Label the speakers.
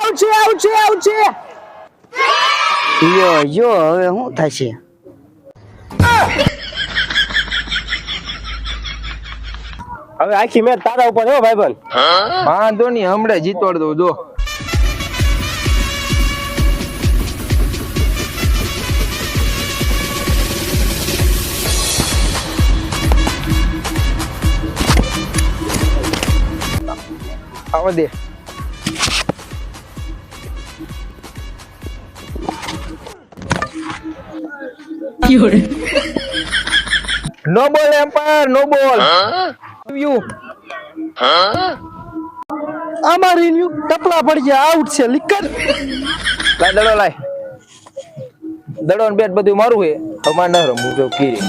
Speaker 1: આવશે.
Speaker 2: યો હવે શું થશે?
Speaker 1: હવે આખી મેચ તારા ઉપર હો ભાઈબંધ.
Speaker 3: વાંધો નહીં, હમણાં જીતવાડ દઉં જો. આવા દે. નો બોલ એમ્પાયર, નો બોલ. યુ
Speaker 1: અમારી ન્યુ ટપલા પડી ગયા, આઉટ છે. લીકર
Speaker 3: લાય દડો ને બેટ બધું મારું હે. અમાર ન રમવું જો કીરી.